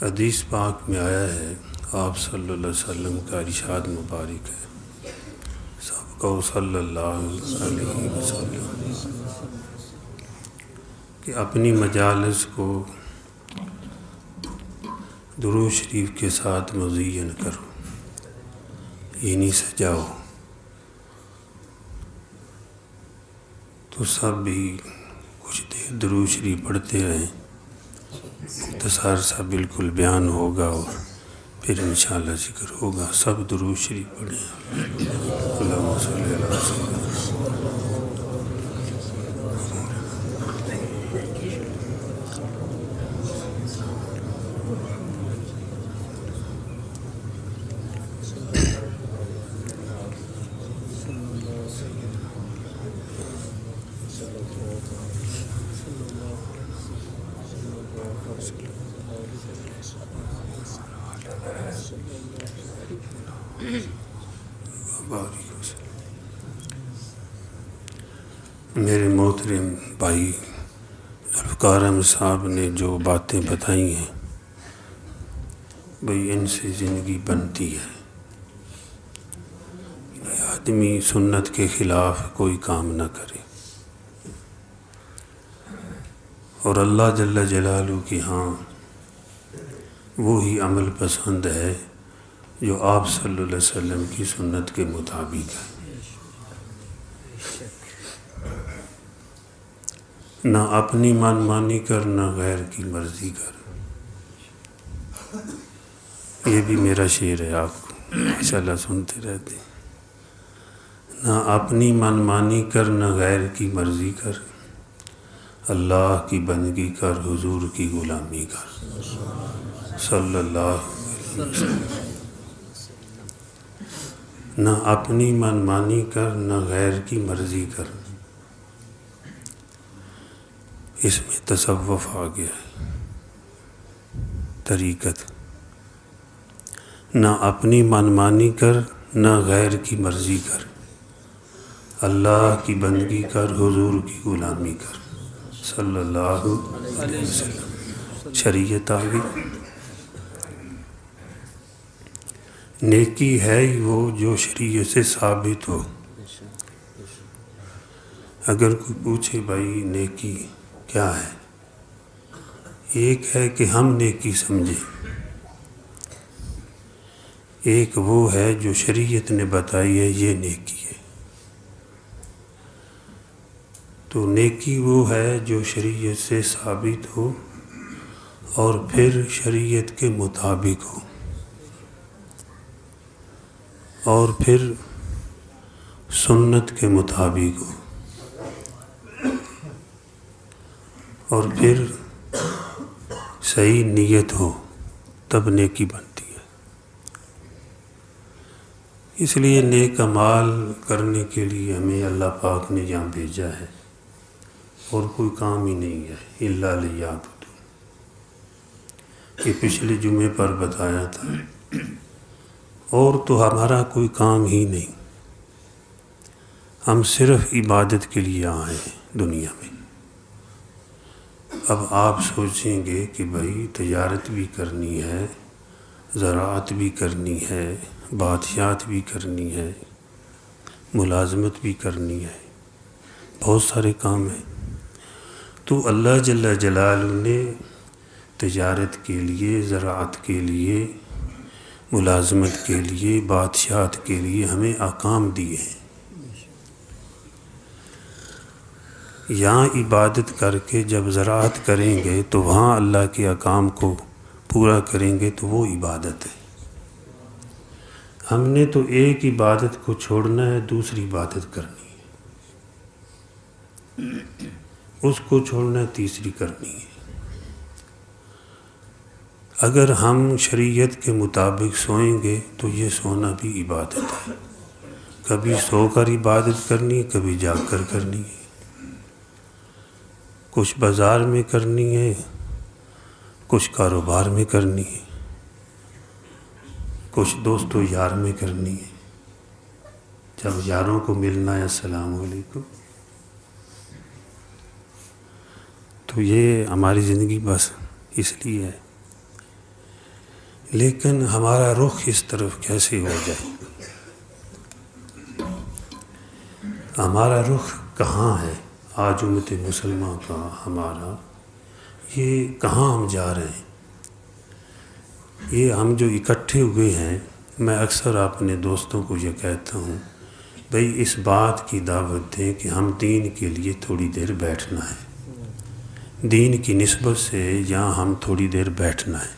حدیث پاک میں آیا ہے، آپ صلی اللہ علیہ وسلم کا ارشاد مبارک ہے، سب کو صلی اللہ علیہ وسلم، کہ اپنی مجالس کو درود شریف کے ساتھ مزین کرو، یعنی سجاؤ. تو سب بھی کچھ دیر درود شریف پڑھتے رہیں، مختصر سا بالکل بیان ہوگا اور پھر انشاءاللہ ذکر ہوگا. سب درود شریف پڑھیں. اللہم صلی اللہ علیہ وسلم. میرے محترم بھائی ذوالفقار احمد صاحب نے جو باتیں بتائی ہیں، بھئی ان سے زندگی بنتی ہے. آدمی سنت کے خلاف کوئی کام نہ کرے، اور اللہ جل جلالہ کی ہاں وہی عمل پسند ہے جو آپ صلی اللہ علیہ وسلم کی سنت کے مطابق ہے. نہ اپنی من مانی کر، نہ غیر کی مرضی کر. یہ بھی میرا شعر ہے، آپ کو ماشاءاللہ سنتے رہتے ہیں. نہ اپنی من مانی کر، نہ غیر کی مرضی کر، اللہ کی بندگی کر، حضور کی غلامی کر، صلی اللہ علیہ وسلم. نہ اپنی من مانی کر، نہ غیر کی مرضی کر. اس میں تصوف آ گیا ہے، طریقت. نہ اپنی من مانی کر، نہ غیر کی مرضی کر، اللہ کی بندگی کر، حضور کی غلامی کر، صلی اللہ علیہ وسلم. شریعت آ گئی. نیکی ہے ہی وہ جو شریعت سے ثابت ہو. اگر کوئی پوچھے بھائی نیکی کیا ہے، ایک ہے کہ ہم نیکی سمجھیں، ایک وہ ہے جو شریعت نے بتائی ہے یہ نیکی ہے. تو نیکی وہ ہے جو شریعت سے ثابت ہو اور پھر شریعت کے مطابق ہو، اور پھر سنت کے مطابق ہو، اور پھر صحیح نیت ہو، تب نیکی بنتی ہے. اس لیے نیک اعمال کرنے کے لیے ہمیں اللہ پاک نے یہاں بھیجا ہے، اور کوئی کام ہی نہیں ہے الا لیعبدون. یہ پچھلے جمعے پر بتایا تھا. اور تو ہمارا کوئی کام ہی نہیں، ہم صرف عبادت کے لیے آئے ہیں دنیا میں. اب آپ سوچیں گے کہ بھائی تجارت بھی کرنی ہے، زراعت بھی کرنی ہے، بادشاہت بھی کرنی ہے، ملازمت بھی کرنی ہے، بہت سارے کام ہیں. تو اللہ جل جلالہ نے تجارت کے لیے، زراعت کے لیے، ملازمت کے لیے، بادشاہت کے لیے ہمیں احکام دیے ہیں. یہاں عبادت کر کے جب زراعت کریں گے تو وہاں اللہ کے احکام کو پورا کریں گے تو وہ عبادت ہے. ہم نے تو ایک عبادت کو چھوڑنا ہے، دوسری عبادت کرنی ہے. اس کو چھوڑنا ہے، تیسری کرنی ہے. اگر ہم شریعت کے مطابق سوئیں گے تو یہ سونا بھی عبادت ہے. کبھی سو کر عبادت کرنی ہے، کبھی جاگ کر کرنی ہے. کچھ بازار میں کرنی ہے، کچھ کاروبار میں کرنی ہے، کچھ دوست و یار میں کرنی ہے. جب یاروں کو ملنا ہے السلام علیکم، تو تو یہ ہماری زندگی بس اس لیے ہے، لیکن ہمارا رخ اس طرف کیسے ہو جائے؟ ہمارا رخ کہاں ہے آج امت مسلمہ کا؟ ہمارا یہ کہاں ہم جا رہے ہیں؟ یہ ہم جو اکٹھے ہوئے ہیں، میں اکثر اپنے دوستوں کو یہ کہتا ہوں، بھئی اس بات کی دعوت دیں کہ ہم دین کے لیے تھوڑی دیر بیٹھنا ہے، دین کی نسبت سے یہاں ہم تھوڑی دیر بیٹھنا ہے۔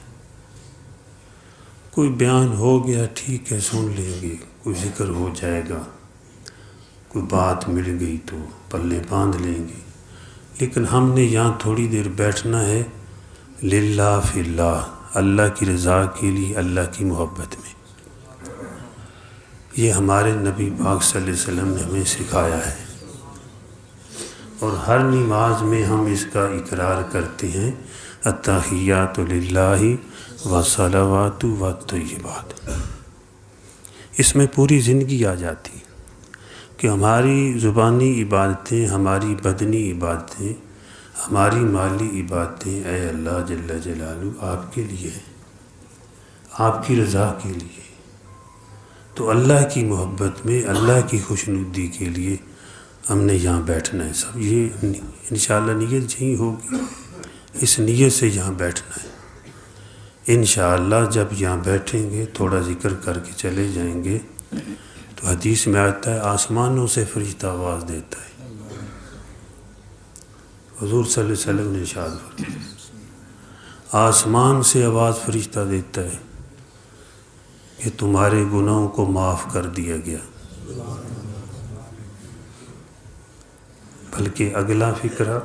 کوئی بیان ہو گیا ٹھیک ہے، سن لیں گے، کوئی ذکر ہو جائے گا، کوئی بات مل گئی تو پلے باندھ لیں گے، لیکن ہم نے یہاں تھوڑی دیر بیٹھنا ہے للہ فی اللہ، اللہ کی رضا کے لیے، اللہ کی محبت میں۔ یہ ہمارے نبی پاک صلی اللہ علیہ وسلم نے ہمیں سکھایا ہے، اور ہر نماز میں ہم اس کا اقرار کرتے ہیں، التحیات للہ والصلوات والطیبات۔ اس میں پوری زندگی آ جاتی ہے کہ ہماری زبانی عبادتیں، ہماری بدنی عبادتیں، ہماری مالی عبادتیں اے اللہ جل جلالہ آپ کے لیے، آپ کی رضا کے لیے۔ تو اللہ کی محبت میں، اللہ کی خوشنودی کے لیے ہم نے یہاں بیٹھنا ہے سب۔ یہ انشاءاللہ نیت یہی ہوگی، اس نیت سے یہاں بیٹھنا ہے۔ انشاءاللہ جب یہاں بیٹھیں گے، تھوڑا ذکر کر کے چلے جائیں گے، تو حدیث میں آتا ہے آسمانوں سے فرشتہ آواز دیتا ہے۔ حضور صلی اللہ علیہ وسلم نے ارشاد فرمایا، آسمان سے آواز فرشتہ دیتا ہے کہ تمہارے گناہوں کو معاف کر دیا گیا۔ بلکہ اگلا فقرہ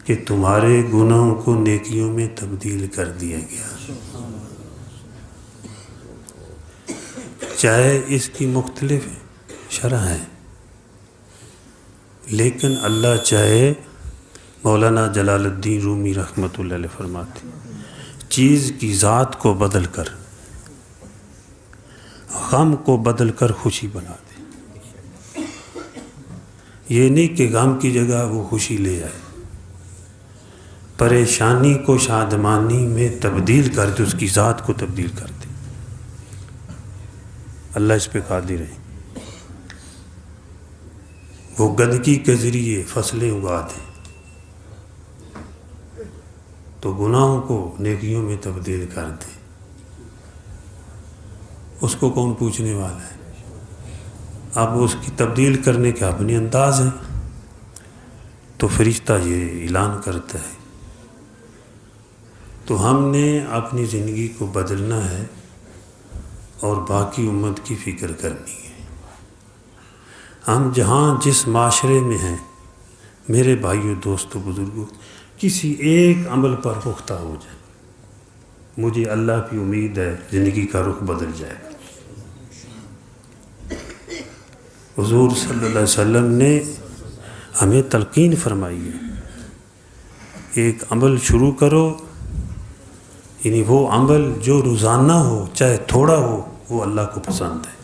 کہ تمہارے گناہوں کو نیکیوں میں تبدیل کر دیا گیا۔ چاہے اس کی مختلف شرح ہیں، لیکن اللہ چاہے، مولانا جلال الدین رومی رحمۃ اللہ علیہ فرماتے ہیں، چیز کی ذات کو بدل کر، غم کو بدل کر خوشی بنا دے۔ یہ نہیں کہ غم کی جگہ وہ خوشی لے آئے، پریشانی کو شادمانی میں تبدیل کر دے، اس کی ذات کو تبدیل کر دے۔ اللہ اس پہ قادر ہے، وہ گندگی کے ذریعے فصلیں اگا دے تو گناہوں کو نیکیوں میں تبدیل کر دے۔ اس کو کون پوچھنے والا ہے؟ اب اس کی تبدیل کرنے کے اپنے انداز ہیں، تو فرشتہ یہ اعلان کرتا ہے۔ تو ہم نے اپنی زندگی کو بدلنا ہے اور باقی امت کی فکر کرنی ہے۔ ہم جہاں جس معاشرے میں ہیں، میرے بھائیوں، دوستوں، بزرگوں، کسی ایک عمل پر پختہ ہو جائے، مجھے اللہ کی امید ہے زندگی کا رخ بدل جائے گا۔ حضور صلی اللہ علیہ وسلم نے ہمیں تلقین فرمائی ہے، ایک عمل شروع کرو، یعنی وہ عمل جو روزانہ ہو، چاہے تھوڑا ہو، وہ اللہ کو پسند ہے۔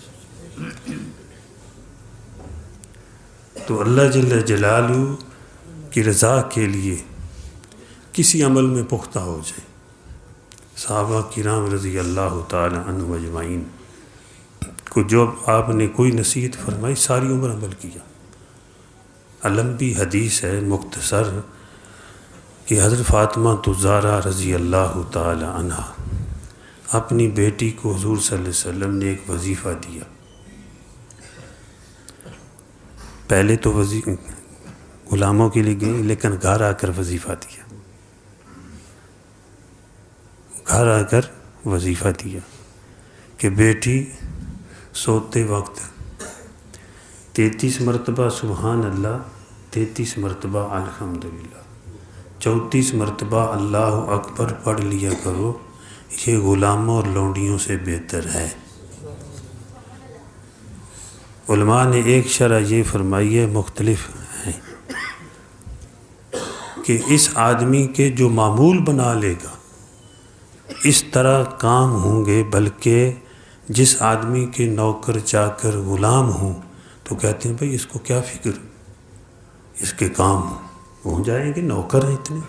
تو اللہ جل جلالہ کی رضا کے لیے کسی عمل میں پختہ ہو جائے۔ صحابہ کرام رضی اللہ تعالی عنہ اجمعین کو جب آپ نے کوئی نصیحت فرمائی، ساری عمر عمل کیا۔ لمبی حدیث ہے، مختصر، کہ حضرت فاطمہ الزہرا رضی اللہ تعالی عنہ اپنی بیٹی کو حضور صلی اللہ علیہ وسلم نے ایک وظیفہ دیا۔ پہلے تو غلاموں کے لیے گئے، لیکن گھر آ کر وظیفہ دیا، گھر آ کر وظیفہ دیا کہ بیٹی سوتے وقت 33 مرتبہ سبحان اللہ، 33 مرتبہ الحمدللہ، 34 مرتبہ اللہ اکبر پڑھ لیا کرو، یہ غلاموں اور لونڈیوں سے بہتر ہے۔ علماء نے ایک شرح یہ فرمائی ہے، مختلف ہیں، کہ اس آدمی کے جو معمول بنا لے گا اس طرح کام ہوں گے، بلکہ جس آدمی کے نوکر چاکر غلام ہوں تو کہتے ہیں بھئی اس کو کیا فکر، اس کے کام ہوں۔ ہو جائیں گے، نوکر ہیں اتنے.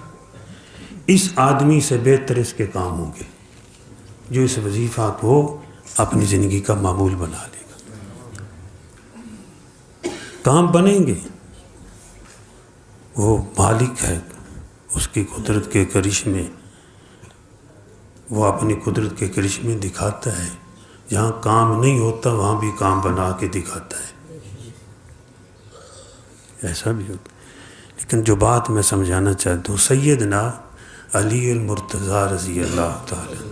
اس آدمی سے بہتر اس کے کام ہوں گے جو اس وظیفہ کو اپنی زندگی کا معمول بنا لے گا. کام بنیں گے. وہ مالک ہے، اس کی قدرت کے کرشمے، وہ اپنی قدرت کے کرشمے دکھاتا ہے. جہاں کام نہیں ہوتا وہاں بھی کام بنا کے دکھاتا ہے. ایسا بھی ہوتا. لیکن جو بات میں سمجھانا چاہتا ہوں، سیدنا علی المرتضیٰ رضی اللہ تعالیٰ،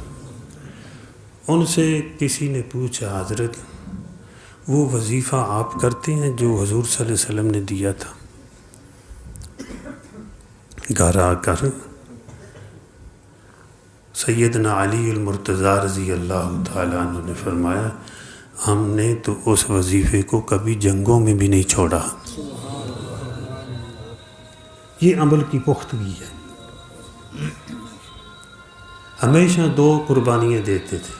ان سے کسی نے پوچھا، حضرت وہ وظیفہ آپ کرتے ہیں جو حضور صلی اللہ علیہ وسلم نے دیا تھا؟ گھر آ کر سیدنا علی المرتضیٰ رضی اللہ تعالیٰ عنہ نے فرمایا، ہم نے تو اس وظیفے کو کبھی جنگوں میں بھی نہیں چھوڑا. یہ عمل کی پختگی ہے. ہمیشہ 2 قربانیاں دیتے تھے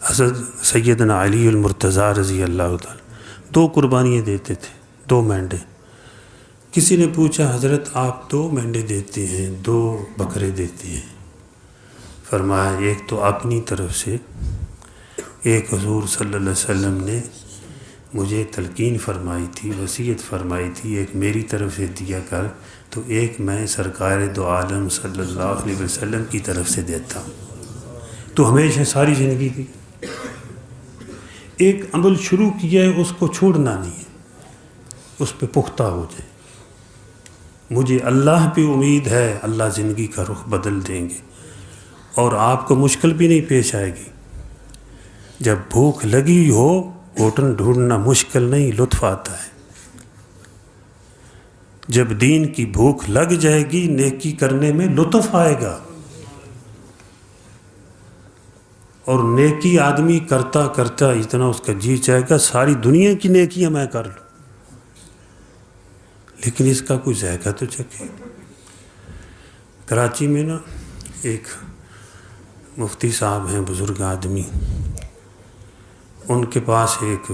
حضرت سیدنا علی المرتضیٰ رضی اللہ تعالیٰ. 2 قربانیاں دیتے تھے، 2 مینڈے. کسی نے پوچھا، حضرت آپ 2 مینڈے دیتے ہیں، 2 بکرے دیتے ہیں. فرمایا ایک تو اپنی طرف سے، ایک حضور صلی اللہ علیہ وسلم نے مجھے تلقین فرمائی تھی، وصیت فرمائی تھی، ایک میری طرف سے دیا کر، تو ایک میں سرکار دو عالم صلی اللہ علیہ وسلم کی طرف سے دیتا ہوں. تو ہمیشہ ساری زندگی دی. ایک عمل شروع کیا ہے، اس کو چھوڑنا نہیں ہے، اس پہ پختہ ہو جائے. مجھے اللہ پہ امید ہے، اللہ زندگی کا رخ بدل دیں گے اور آپ کو مشکل بھی نہیں پیش آئے گی. جب بھوک لگی ہو ہوٹل ڈھونڈنا مشکل نہیں، لطف آتا ہے. جب دین کی بھوک لگ جائے گی نیکی کرنے میں لطف آئے گا. اور نیکی آدمی کرتا کرتا اتنا اس کا جی چاہے گا ساری دنیا کی نیکیاں میں کر لوں، لیکن اس کا کوئی ذائقہ تو چکھے. کراچی میں نا ایک مفتی صاحب ہیں، بزرگ آدمی، ان کے پاس ایک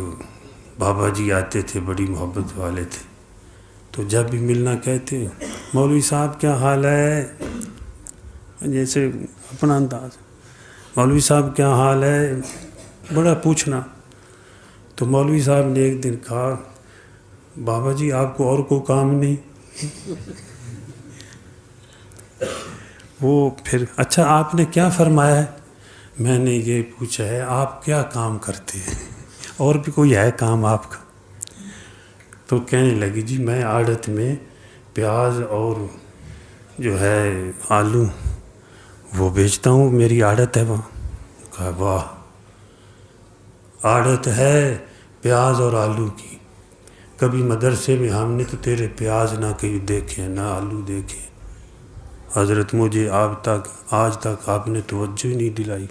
بابا جی آتے تھے، بڑی محبت والے تھے. تو جب بھی ملنا کہتے، مولوی صاحب کیا حال ہے، جیسے اپنا انداز، مولوی صاحب کیا حال ہے، بڑا پوچھنا. تو مولوی صاحب نے ایک دن کہا، بابا جی آپ کو اور کوئی کام نہیں؟ وہ پھر، اچھا آپ نے کیا فرمایا ہے؟ میں نے یہ پوچھا ہے آپ کیا کام کرتے ہیں، اور بھی کوئی ہے کام آپ کا؟ تو کہنے لگی، جی میں آڑت میں پیاز اور جو ہے آلو وہ بیچتا ہوں، میری آڑت ہے وہاں. کہا واہ، آڑت ہے پیاز اور آلو کی. کبھی مدرسے میں ہم نے تو تیرے پیاز نہ کہیں دیکھے نہ آلو دیکھے. حضرت مجھے آج تک آپ نے توجہ ہی نہیں دلائی،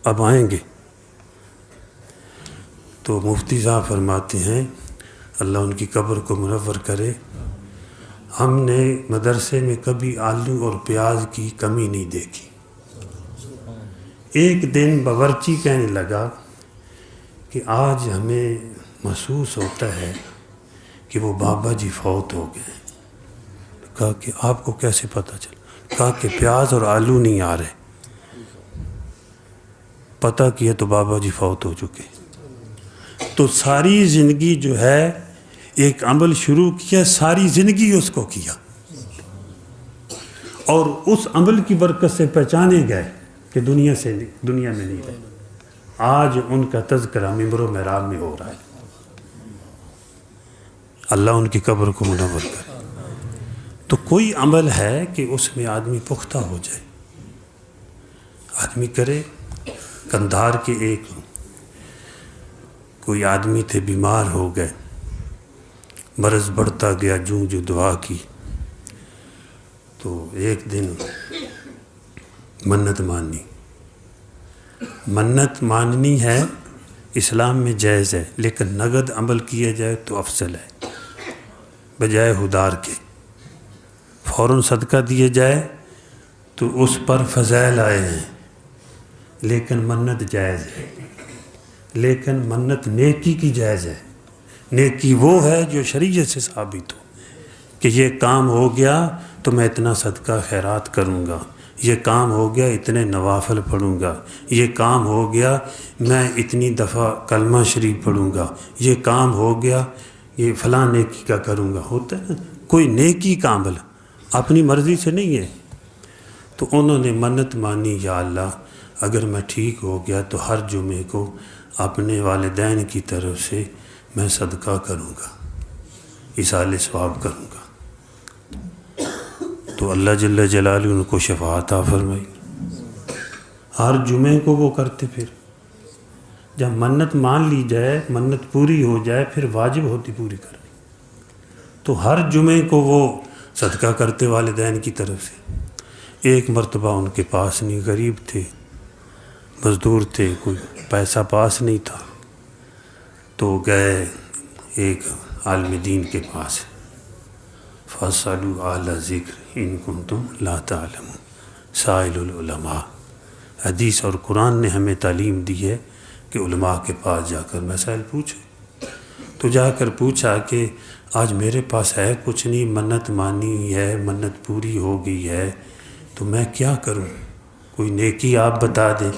اب آئیں گے. تو مفتی صاحب فرماتے ہیں، اللہ ان کی قبر کو منور کرے، ہم نے مدرسے میں کبھی آلو اور پیاز کی کمی نہیں دیکھی. ایک دن باورچی کہنے لگا کہ آج ہمیں محسوس ہوتا ہے کہ وہ بابا جی فوت ہو گئے. کہا کہ آپ کو کیسے پتہ چلا؟ کہا کہ پیاز اور آلو نہیں آ رہے. پتہ کیا تو بابا جی فوت ہو چکے. تو ساری زندگی جو ہے ایک عمل شروع کیا، ساری زندگی اس کو کیا، اور اس عمل کی برکت سے پہچانے گئے کہ دنیا میں نہیں رہے. آج ان کا تذکرہ ممبر و محراب میں ہو رہا ہے. اللہ ان کی قبر کو منور کرے. تو کوئی عمل ہے کہ اس میں آدمی پختہ ہو جائے، آدمی کرے. کندھار کے ایک کوئی آدمی تھے، بیمار ہو گئے، مرض بڑھتا گیا، جو دعا کی. تو ایک دن منت ماننی ہے اسلام میں جائز ہے، لیکن نقد عمل کیا جائے تو افضل ہے بجائے ہدار کے. فوراً صدقہ دیے جائے تو اس پر فضائل آئے ہیں، لیکن منت جائز ہے. لیکن منت نیکی کی جائز ہے. نیکی وہ ہے جو شریعت سے ثابت ہو. کہ یہ کام ہو گیا تو میں اتنا صدقہ خیرات کروں گا، یہ کام ہو گیا اتنے نوافل پڑھوں گا، یہ کام ہو گیا میں اتنی دفعہ کلمہ شریف پڑھوں گا، یہ کام ہو گیا یہ فلاں نیکی کا کروں گا. ہوتا ہے نا کوئی نیکی کا عمل اپنی مرضی سے نہیں ہے. تو انہوں نے منت مانی، یا اللہ اگر میں ٹھیک ہو گیا تو ہر جمعے کو اپنے والدین کی طرف سے میں صدقہ کروں گا، ایصال ثواب کروں گا. تو اللہ جل جلالہ ان کو شفاعت عطا فرمائی. ہر جمعے کو وہ کرتے. پھر جب منت مان لی جائے، منت پوری ہو جائے، پھر واجب ہوتی پوری کرنی. تو ہر جمعے کو وہ صدقہ کرتے والدین کی طرف سے. ایک مرتبہ ان کے پاس نہیں، غریب تھے، مزدور تھے، کوئی پیسہ پاس نہیں تھا، تو گئے ایک عالم دین کے پاس. فَاسْأَلُوا أَهْلَ الذِّكْرِ إِن كُنتُمْ لَا تَعْلَمُونَ. سائل العلماء. حدیث اور قرآن نے ہمیں تعلیم دی ہے کہ علماء کے پاس جا کر مسائل پوچھو. تو جا کر پوچھا کہ آج میرے پاس ہے کچھ نہیں، منت مانی ہے، منت پوری ہو گئی ہے، تو میں کیا کروں؟ کوئی نیکی آپ بتا دیں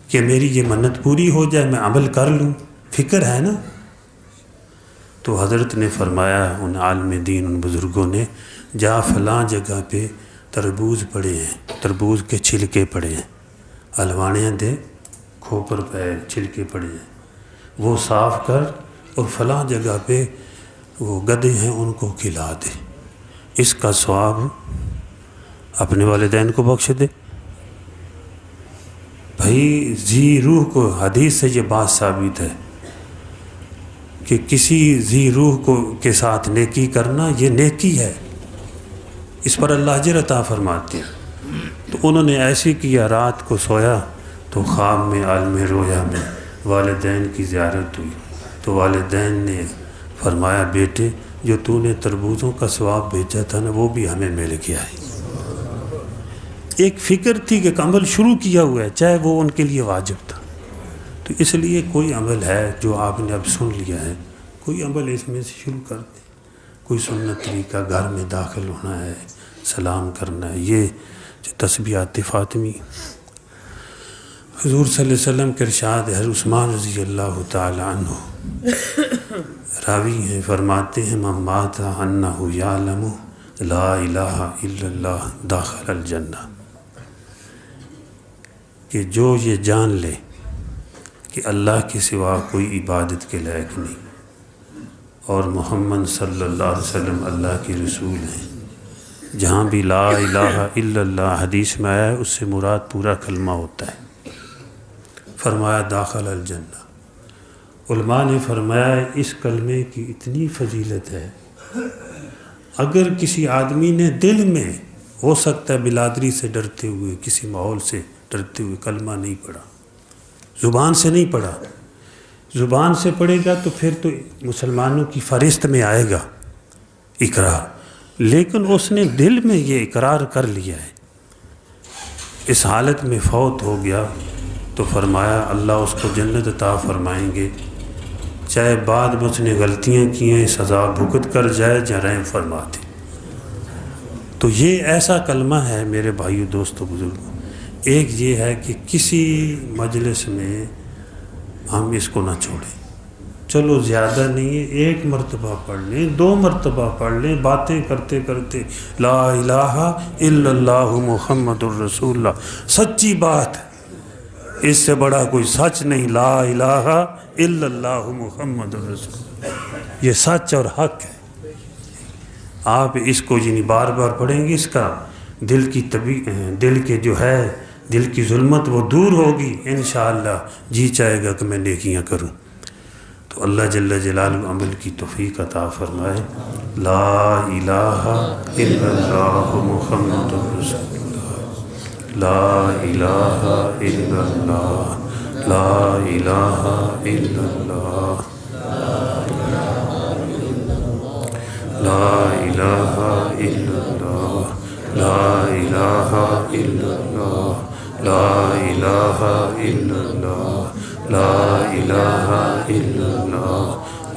کہ میری یہ منت پوری ہو جائے، میں عمل کر لوں. فکر ہے نا. تو حضرت نے فرمایا، ان عالم دین ان بزرگوں نے، جا فلاں جگہ پہ تربوز پڑے ہیں، تربوز کے چھلکے پڑے ہیں، الوانے دے کھوپر پہ چھلکے پڑے ہیں، وہ صاف کر اور فلاں جگہ پہ وہ گدے ہیں ان کو کھلا دے، اس کا ثواب اپنے والدین کو بخش دے. بھائی ذی روح کو حدیث سے یہ بات ثابت ہے کہ کسی ذی روح کو کے ساتھ نیکی کرنا یہ نیکی ہے، اس پر اللہ اجر عطا فرماتے ہیں. تو انہوں نے ایسے کیا، رات کو سویا تو خواب میں عالم رویا میں والدین کی زیارت ہوئی. تو والدین نے فرمایا، بیٹے جو تو نے تربوزوں کا ثواب بھیجا تھا نا وہ بھی ہمیں مل گیا ہے. ایک فکر تھی کہ عمل شروع کیا ہوا ہے، چاہے وہ ان کے لیے واجب تھا. تو اس لیے کوئی عمل ہے جو آپ نے اب سن لیا ہے، کوئی عمل اس میں سے شروع کر دیں. کوئی سنت طریقہ، گھر میں داخل ہونا ہے، سلام کرنا ہے، یہ جو تسبیحات فاطمی. حضور صلی اللہ علیہ وسلم کے ارشاد ہے، عثمان رضی اللہ تعالی عنہ راوی ہیں، فرماتے ہیں، من مات انہ یعلم لا الہ الا اللہ داخل الجنہ، کہ جو یہ جان لے کہ اللہ کے سوا کوئی عبادت کے لائق نہیں اور محمد صلی اللہ علیہ وسلم اللہ کے رسول ہیں. جہاں بھی لا الہ الا اللہ حدیث میں آیا ہے اس سے مراد پورا کلمہ ہوتا ہے. فرمایا داخل الجنہ. علماء نے فرمایا اس کلمے کی اتنی فضیلت ہے، اگر کسی آدمی نے دل میں، ہو سکتا ہے بلادری سے ڈرتے ہوئے، کسی ماحول سے ڈرتے ہوئے کلمہ نہیں پڑھا، زبان سے نہیں پڑھا، زبان سے پڑھے گا تو پھر تو مسلمانوں کی فہرست میں آئے گا اقرار، لیکن اس نے دل میں یہ اقرار کر لیا ہے، اس حالت میں فوت ہو گیا تو فرمایا اللہ اس کو جنت عطا فرمائیں گے، چاہے بعد میں اس نے غلطیاں کی ہیں سزا بھگت کر جائے یا رحم فرما دے. تو یہ ایسا کلمہ ہے میرے بھائیو دوستو بزرگوں. ایک یہ ہے کہ کسی مجلس میں ہم اس کو نہ چھوڑیں، چلو زیادہ نہیں ہے، ایک مرتبہ پڑھ لیں، 2 مرتبہ پڑھ لیں، باتیں کرتے کرتے لا الہ الا اللہ محمد الرسول اللہ، سچی بات ہے، اس سے بڑا کوئی سچ نہیں، لا الہ الا اللہ محمد الرسول، یہ سچ اور حق ہے. آپ اس کو یعنی بار بار پڑھیں گے، اس کا دل کے جو ہے دل کی ظلمت وہ دور ہوگی انشاءاللہ. جی چاہے گا کہ میں نیکیاں کروں. تو اللہ جل جلالہ عمل کی توفیق عطا فرمائے. لا الہ الا اللہ محمد رسول اللہ، لا الہ الا اللہ، لا الہ الا اللہ، لا الہ الا اللہ، لا الہ الا اللہ، لا الہ الا اللہ، لا الہ الا اللہ،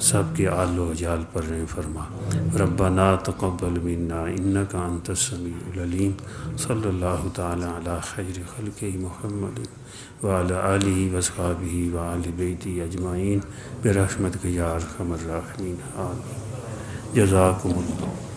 سب کے آل و عیال پر رحم فرما۔ ربنا تقبل منا انک انت السمیع العلیم۔ صلی اللہ تعالی علی خیر خلقہ محمد وعلی آلہ واصحابہ وآل بیتہ اجمعین برحمتک یا ارحم الراحمین آمین۔ جزاکم اللہ۔